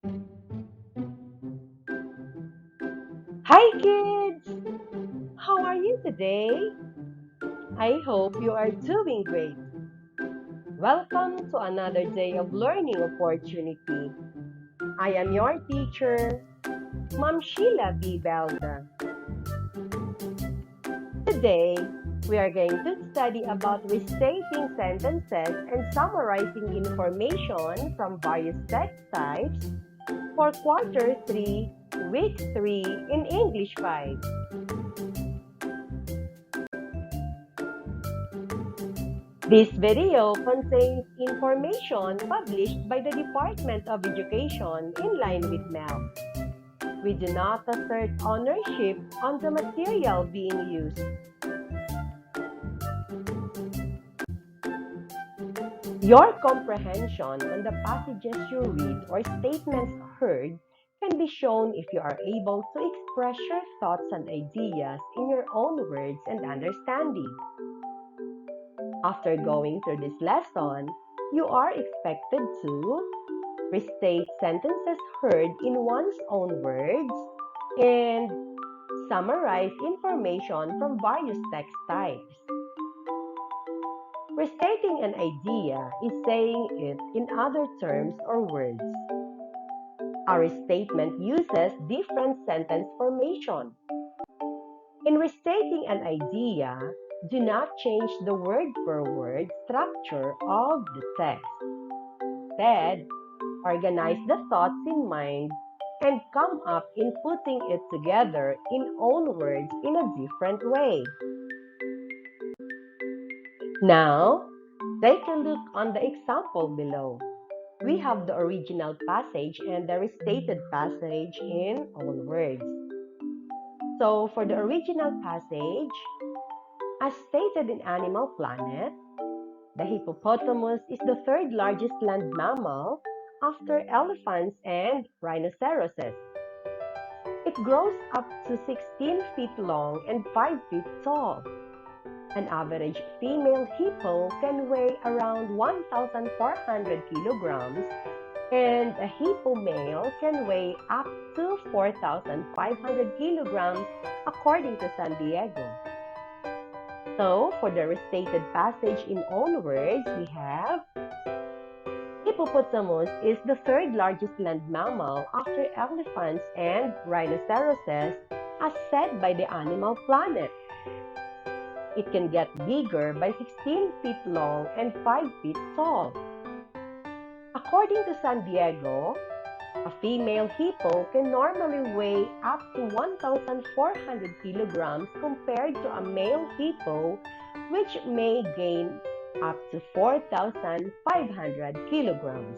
Hi kids! How are you today? I hope you are doing great. Welcome to another day of learning opportunity. I am your teacher, Ma'am Sheila B. Belda. Today, we are going to study about restating sentences and summarizing information from various text types for Quarter 3, Week 3 in English 5. This video contains information published by the Department of Education in line with MELC. We do not assert ownership on the material being used. Your comprehension on the passages you read or statements heard can be shown if you are able to express your thoughts and ideas in your own words and understanding. After going through this lesson, you are expected to restate sentences heard in one's own words, and summarize information from various text types. Restating an idea is saying it in other terms or words. A restatement uses different sentence formation. In restating an idea, do not change the word-for-word structure of the text. Instead, organize the thoughts in mind and come up in putting it together in own words in a different way. Now, take a look on the example below. We have the original passage and the restated passage in own words. So, for the original passage, as stated in Animal Planet, the hippopotamus is the third largest land mammal after elephants and rhinoceroses. It grows up to 16 feet long and 5 feet tall. An average female hippo can weigh around 1,400 kilograms, and a hippo male can weigh up to 4,500 kilograms according to San Diego. So, for the restated passage in own words, we have hippopotamus is the third largest land mammal after elephants and rhinoceroses, as said by the Animal Planet. It can get bigger by 16 feet long and 5 feet tall. According to San Diego, a female hippo can normally weigh up to 1,400 kilograms compared to a male hippo, which may gain up to 4,500 kilograms.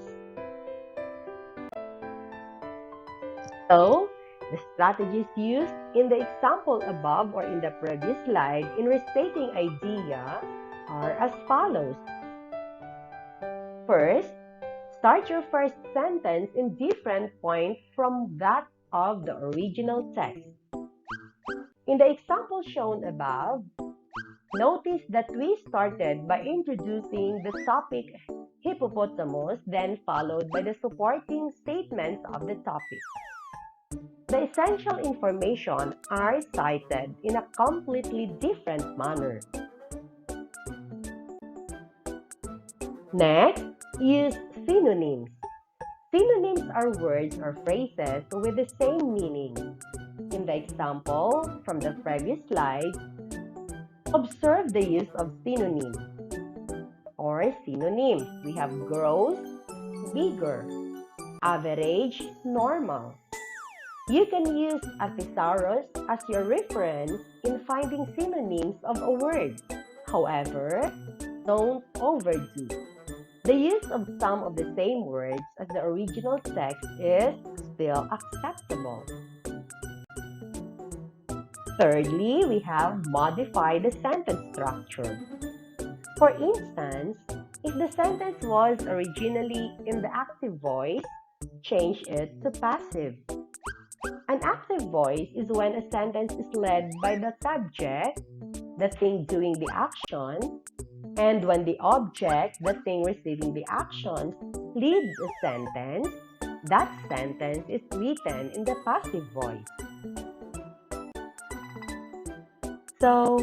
So, the strategies used in the example above or in the previous slide in restating idea are as follows. First, start your first sentence in different point from that of the original text. In the example shown above, notice that we started by introducing the topic hippopotamus, then followed by the supporting statements of the topic. The essential information are cited in a completely different manner. Next, use synonyms. Synonyms are words or phrases with the same meaning. In the example from the previous slide, observe the use of synonyms or synonyms. We have gross, bigger, average, normal. You can use a thesaurus as your reference in finding synonyms of a word. However, don't overdo. The use of some of the same words as the original text is still acceptable. Thirdly, we have modify the sentence structure. For instance, if the sentence was originally in the active voice, change it to passive. An active voice is when a sentence is led by the subject, the thing doing the action, and when the object, the thing receiving the actions, leads the sentence, that sentence is written in the passive voice. So,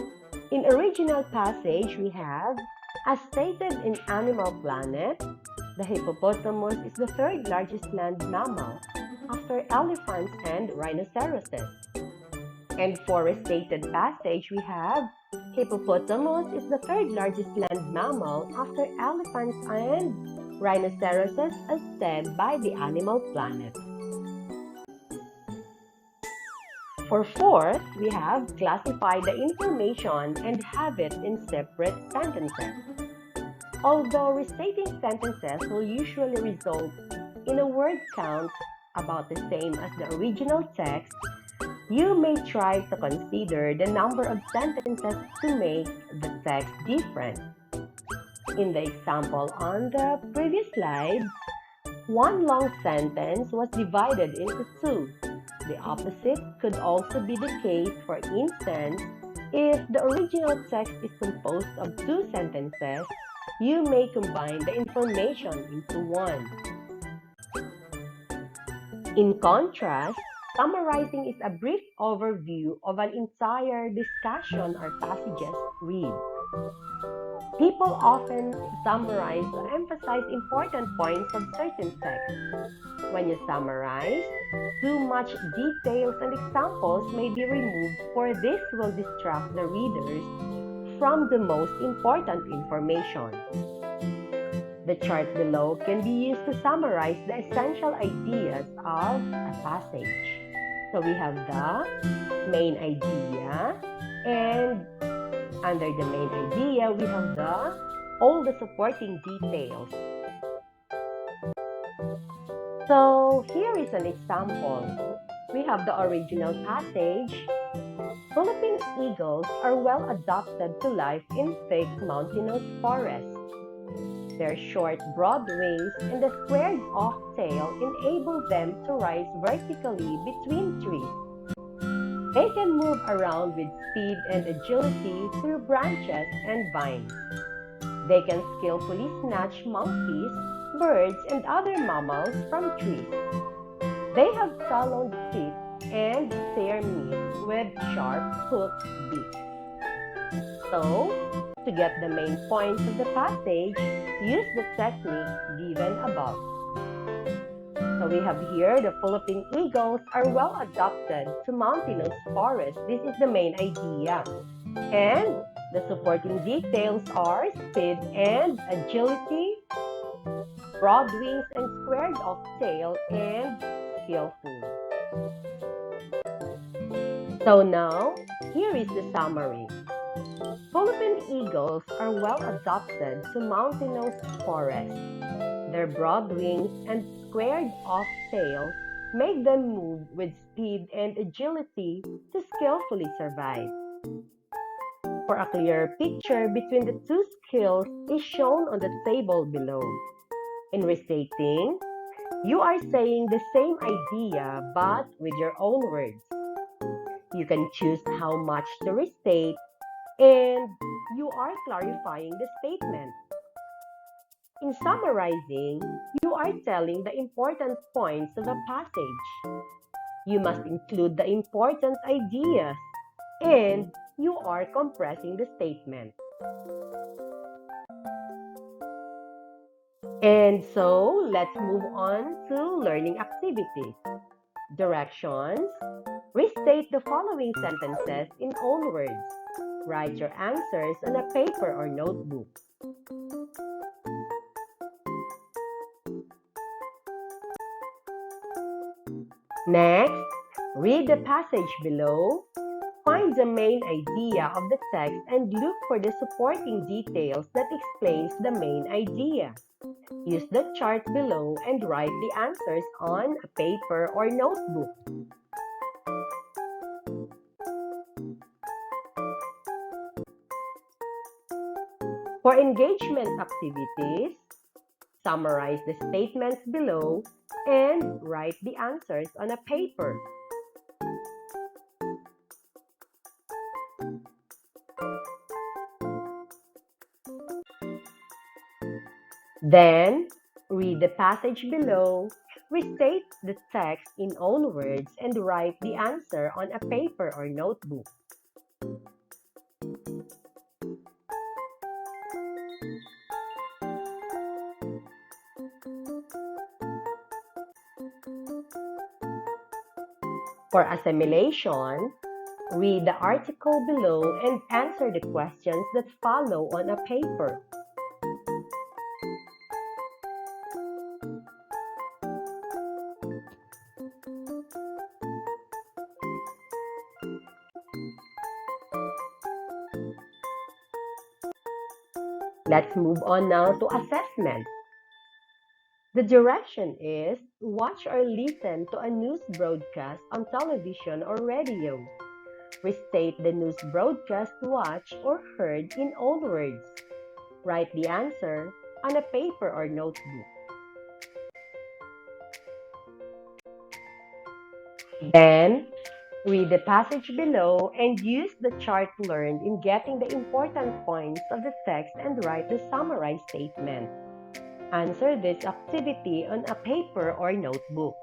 in original passage, we have, as stated in Animal Planet, the hippopotamus is the third largest land mammal after elephants and rhinoceroses. And for restated passage, we have, hippopotamus is the third largest land mammal after elephants and rhinoceroses as said by the Animal Planet. For fourth, we have classify the information and have it in separate sentences. Although restating sentences will usually result in a word count about the same as the original text, you may try to consider the number of sentences to make the text different. In the example on the previous slide, one long sentence was divided into two. The opposite could also be the case, for instance, if the original text is composed of two sentences, you may combine the information into one. In contrast, summarizing is a brief overview of an entire discussion or passages read. People often summarize to emphasize important points of certain text. When you summarize, too much details and examples may be removed, for this will distract the readers from the most important information. The chart below can be used to summarize the essential ideas of a passage. So we have the main idea, and under the main idea, we have all the supporting details. So here is an example. We have the original passage. Philippine eagles are well adapted to life in thick mountainous forests. Their short, broad wings and the squared-off tail enable them to rise vertically between trees. They can move around with speed and agility through branches and vines. They can skillfully snatch monkeys, birds, and other mammals from trees. They have taloned feet and tear meat with sharp hooked beaks. So, to get the main points of the passage, use the technique given above. So we have here the Philippine eagles are well adapted to mountainous forests. This is the main idea. And the supporting details are speed and agility, broad wings and squared off tail, and skillful. So now, here is the summary. Philippine eagles are well adapted to mountainous forests. Their broad wings and squared-off tails make them move with speed and agility to skillfully survive. For a clearer picture between the two skills is shown on the table below. In restating, you are saying the same idea but with your own words. You can choose how much to restate, and you are clarifying the statement. In summarizing, you are telling the important points of a passage. You must include the important ideas, and you are compressing the statement. And so, let's move on to learning activities. Directions. Restate the following sentences in own words. Write your answers on a paper or notebook. Next, read the passage below. Find the main idea of the text and look for the supporting details that explains the main idea. Use the chart below and write the answers on a paper or notebook. For engagement activities, summarize the statements below and write the answers on a paper. Then, read the passage below, Restate the text in own words and write the answer on a paper or notebook. For assimilation, read the article below and answer the questions that follow on a paper. Let's move on now to assessment. The direction is watch or listen to a news broadcast on television or radio. Restate the news broadcast watched or heard in own words. Write the answer on a paper or notebook. Then, read the passage below and use the chart learned in getting the important points of the text and write the summarized statement. Answer this activity on a paper or notebook.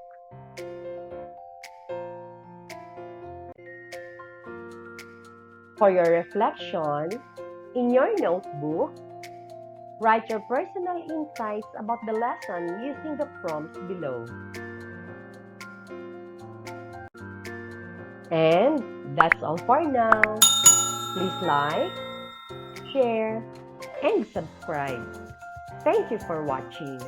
For your reflection, in your notebook, write your personal insights about the lesson using the prompts below. And that's all for now. Please like, share, and subscribe. Thank you for watching.